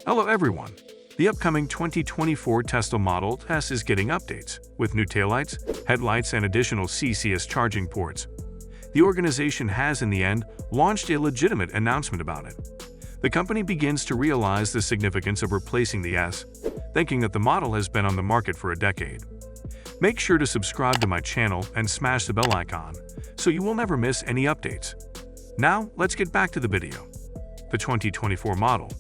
Hello everyone! The upcoming 2024 Tesla Model S is getting updates, with new taillights, headlights, and additional CCS charging ports. The organization has, in the end, launched a legitimate announcement about it. The company begins to realize the significance of replacing the S, thinking that the model has been on the market for a decade. Make sure to subscribe to my channel and smash the bell icon, so you will never miss any updates. Now, let's get back to the video. The 2024 model.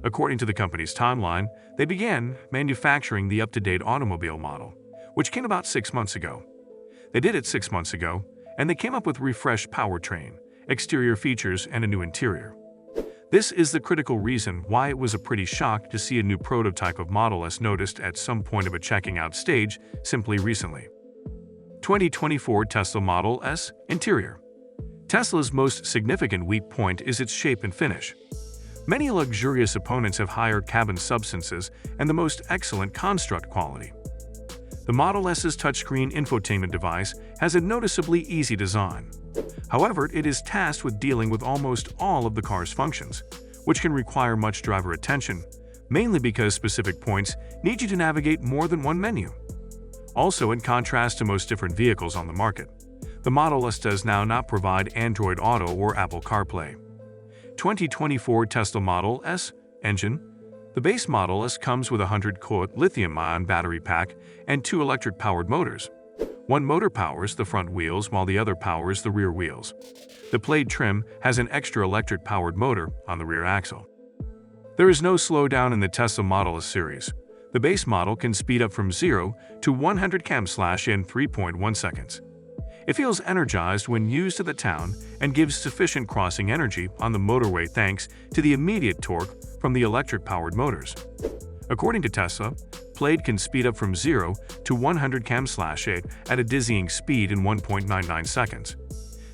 According to the company's timeline, they began manufacturing the up-to-date automobile model, which came about 6 months ago. They did it 6 months ago, and they came up with refreshed powertrain, exterior features, and a new interior. This is the critical reason why it was a pretty shock to see a new prototype of Model S noticed at some point of a checking out stage simply recently. 2024 Tesla Model S Interior. Tesla's most significant weak point is its shape and finish. Many luxurious opponents have higher cabin substances and the most excellent construct quality. The Model S's touchscreen infotainment device has a noticeably easy design. However, it is tasked with dealing with almost all of the car's functions, which can require much driver attention, mainly because specific points need you to navigate more than one menu. Also, in contrast to most different vehicles on the market, the Model S does now not provide Android Auto or Apple CarPlay. 2024 Tesla Model S engine. The base Model S comes with a 100-kilowatt lithium-ion battery pack and 2 electric-powered motors. One motor powers the front wheels while the other powers the rear wheels. The Plaid trim has an extra electric-powered motor on the rear axle. There is no slowdown in the Tesla Model S series. The base model can speed up from 0 to 100 km/h in 3.1 seconds. It feels energized when used to the town and gives sufficient crossing energy on the motorway thanks to the immediate torque from the electric-powered motors. According to Tesla, Plaid can speed up from 0 to 100 km/h at a dizzying speed in 1.99 seconds.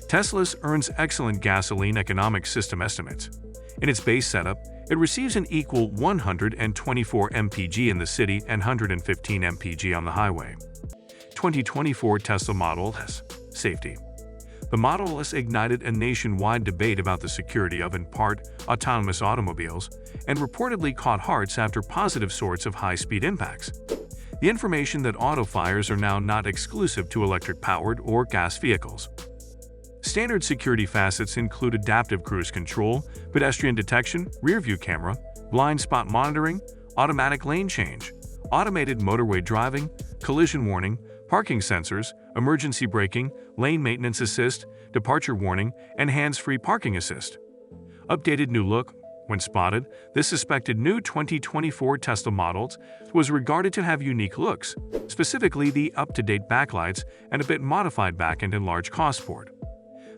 Tesla's earns excellent gasoline economic system estimates. In its base setup, it receives an equal 124 mpg in the city and 115 mpg on the highway. 2024 Tesla Model S Safety. The Model S ignited a nationwide debate about the security of, in part, autonomous automobiles, and reportedly caught hearts after positive sorts of high-speed impacts. The information that auto fires are now not exclusive to electric-powered or gas vehicles. Standard security facets include adaptive cruise control, pedestrian detection, rear-view camera, blind spot monitoring, automatic lane change, automated motorway driving, collision warning, parking sensors, emergency braking, lane maintenance assist, departure warning, and hands-free parking assist. Updated new look. When spotted, this suspected new 2024 Tesla Models was regarded to have unique looks, specifically the up-to-date backlights and a bit modified back-end and large cost port.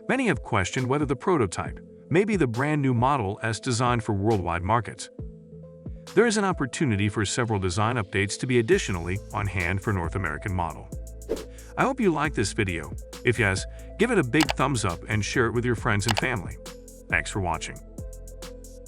Many have questioned whether the prototype may be the brand-new Model S designed for worldwide markets. There is an opportunity for several design updates to be additionally on hand for North American model. I hope you liked this video. If yes, give it a big thumbs up and share it with your friends and family. Thanks for watching.